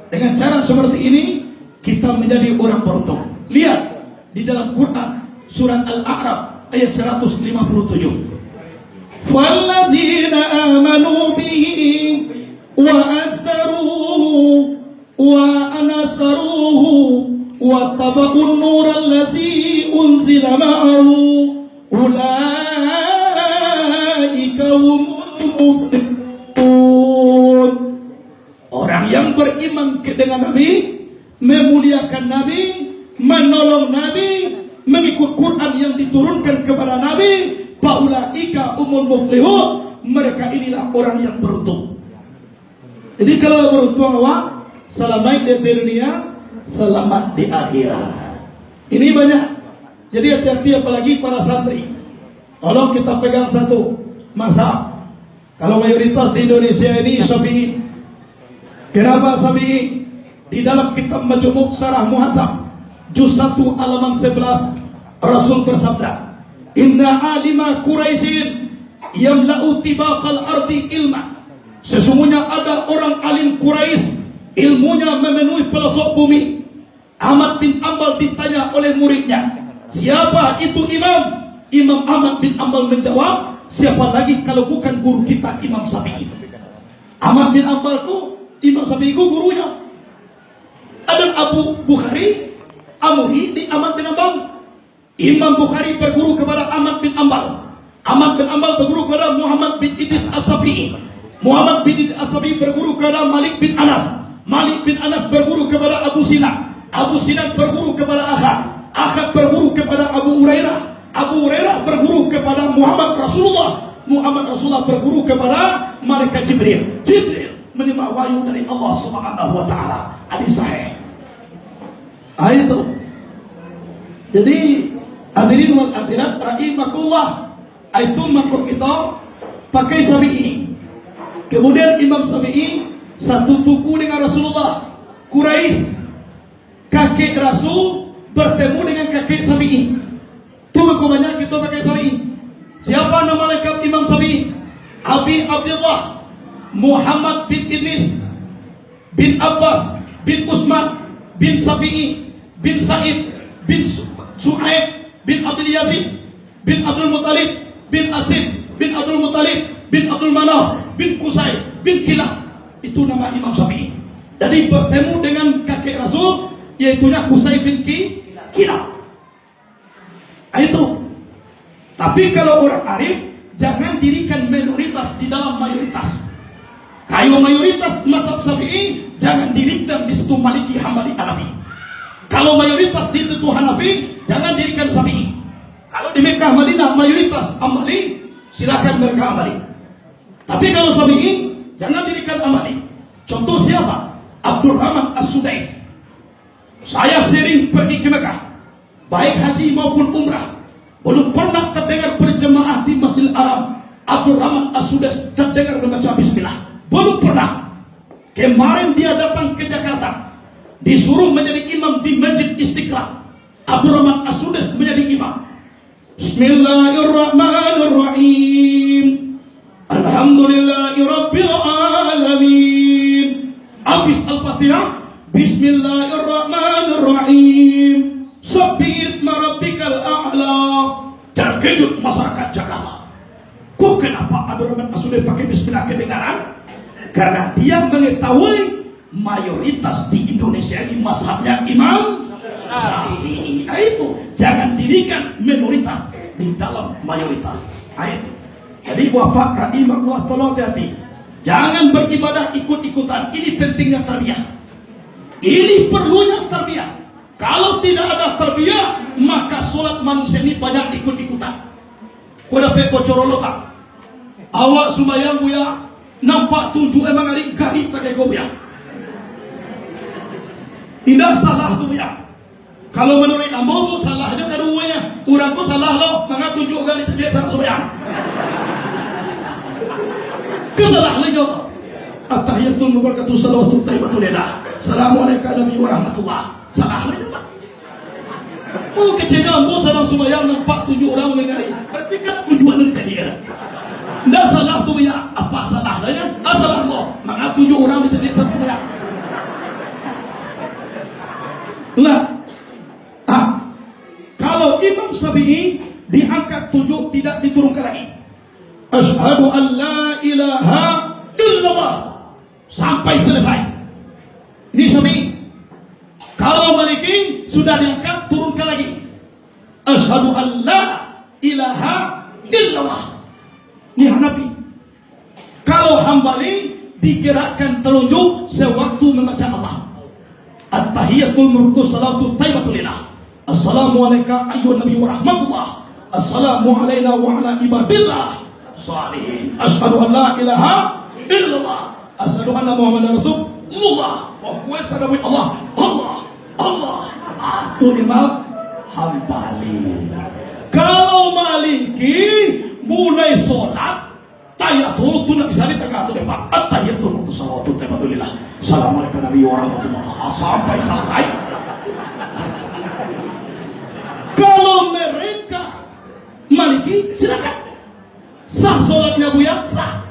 Dengan cara seperti ini kita menjadi orang beruntung. Lihat di dalam Quran surat Al-A'raf ayat 157. Fallazina amanu bihi wa asruhu wa anasaruhu wa tabaqun nural ladzi unzila ma'ahu ulaika humul muflihun. Orang yang beriman dengan Nabi, memuliakan Nabi, menolong Nabi, mengikut Quran yang diturunkan kepada Nabi, faulaika umul muflihun, mereka inilah orang yang beruntung. Jadi kalau beruntung awak, selamat di dunia, selamat di akhirat. Ini banyak. Jadi hati-hati apalagi para santri. Tolong kita pegang satu mazhab. Kalau mayoritas di Indonesia ini Syafi'i. Kenapa Syafi'i? Di dalam kitab Majmu' Syarah Muhadzab juz 1 halaman 11 Rasul bersabda, "Inna alima Quraisyin yamla'u tibaqal ardi ilma." Sesungguhnya ada orang alim Quraisy, ilmunya memenuhi pelosok bumi. Ahmad bin Ambal ditanya oleh muridnya, siapa itu imam? Imam Ahmad bin Ambal menjawab, siapa lagi kalau bukan guru kita Imam Syafi'i. Ahmad bin Ambal itu Imam Syafi'i itu gurunya. Ada Abu Bukhari, Amuri di Ahmad bin Ambal. Imam Bukhari berguru kepada Ahmad bin Ambal. Ahmad bin Ambal berguru kepada Muhammad bin Idris As-Syafi'i. Muhammad bin Idris As-Syafi'i berguru kepada Malik bin Anas. Malik bin Anas berguru kepada Abu Sinan. Abu Sinan berguru kepada Ahad. Ahad berguru kepada Abu Hurairah. Abu Hurairah berguru kepada Muhammad Rasulullah. Muhammad Rasulullah berguru kepada malaikat Jibril. Jibril menerima wahyu dari Allah Subhanahu wa taala. Hadis sahih. Itu. Jadi hadirin wal hadirat rahimakumullah, itu makhluk kita pakai Syafi'i. Kemudian Imam Syafi'i satu tuku dengan Rasulullah. Quraisy, kakek Rasul bertemu dengan kakek Syafi'i. Itu banyak kita pakai Syafi'i. Siapa nama lengkap Imam Syafi'i? Abi Abdullah Muhammad bin Idris bin Abbas bin Usman bin Syafi'i bin Sa'id bin Su'aib bin Abdul Yazid bin Abdul Muttalib bin Asim bin Abdul Muttalib bin Abdul Manaf bin Qusay bin Kilab. Itu nama Imam Syafi'i. Jadi bertemu dengan kakek Rasul, yaitunya Qusay bin Kilab. Itu. Tapi kalau orang arif, jangan dirikan minoritas di dalam mayoritas. Kalau mayoritas mazhab Syafi'i, jangan dirikan di situ Maliki, Hambali, Hanafi. Kalau mayoritas di situ Hanafi, jangan dirikan Syafi'i. Kalau di Mekah, Madinah mayoritas Hambali, silakan mereka Hambali. Tapi kalau Syafi'i, jangan dirikan Hambali. Contoh siapa? Abdurrahman As-Sudais. Saya sering pergi ke Mekah, baik haji maupun umrah. Belum pernah terdengar berjemaah di Masjidil Haram Abdurrahman As-Sudais terdengar membaca bismillah. Belum pernah. Kemarin dia datang ke Jakarta, disuruh menjadi imam di Masjid Istiqlal. Abdurrahman As-Sudais menjadi imam. Bismillahirrahmanirrahim. Alhamdulillahirabbil alamin. Habis Al-Fatihah, Bismillahirrahmanirrahim. Subhisma rabbikal a'la. Terkejut masyarakat Jakarta. Kok kenapa Abdurrahman As-Sudais pakai bismillah kedengaran? Karena dia mengetahui mayoritas di Indonesia ini mazhabnya Imam Syafi'i. Itu jangan dirikan minoritas di dalam mayoritas. Itu. Jadi Bapak rahimahullah, tolong hati-hati. Jangan beribadah ikut-ikutan. Ini pentingnya tarbiyah. Ini perlunya tarbiyah. Kalau tidak ada tarbiyah, maka sholat manusia ini banyak ikut-ikutan. Kuda peko coroloka. Awak sumayang buya, nampak tunjuk emang hari kari tak kego buya. Tidak salah tu buya. Kalau menurut ambo salahnya keduanya. Urangku salah lo, maka tunjuk kali dia sana sumayang. Kesalahan juga. At-tahiyatul mubarakatuh salawatut thayyibatul lidah. Assalamualaikum warahmatullahi wabarakatuh. Salah lagi Pak. Oh kecil ambo sana sumayang nampak tunjuk orang mengari. Berarti kan tujuan dari jadian. Tidak salah tu ya. Apa salahnya? Salah lo, maka tunjuk orang di sana sumayang. Nah, kalau Imam Syafi'i diangkat 7 tidak diturunkan lagi. Asyhadu an la ilaha illallah sampai selesai. Ini Syafi'i. Kalau Maliki sudah diangkat turunkan lagi. Asyhadu an la ilaha illallah. Ini Hanafi. Kalau Hambali digerakkan telunjuk sewaktu membaca Allah. At-tahiyatul murkus salatu taibatulillah. Assalamualaikum ayyuhan nabi wa rahmatullah. Assalamu alaina wa ala ibadillah salihin. Asyhadu an la ilaha illallah. Asyhadu anna Muhammadar Rasulullah. Wa huwa salamu Allah. Allah. Itu Imam Hambali. Kalau Maliki mulai sholat tahiyatul itu tidak bisa ditengah itu Pak. At-tahiyatul salatu taibatulillah. Assalamualaikum nabi wa rahmatullah sampai selesai. Kalau mereka Maliki silakan sah sholatnya Buya, sah.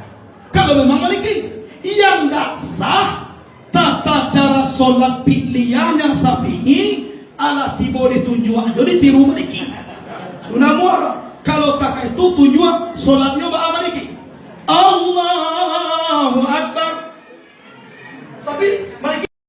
Kalau memang Maliki yang tidak sah tata cara sholat pilihannya Syafi'i ala tibo ditunjuk aja ditiru Maliki. Namun kalau tak itu tunjuk sholatnya Maliki. Allahu Akbar.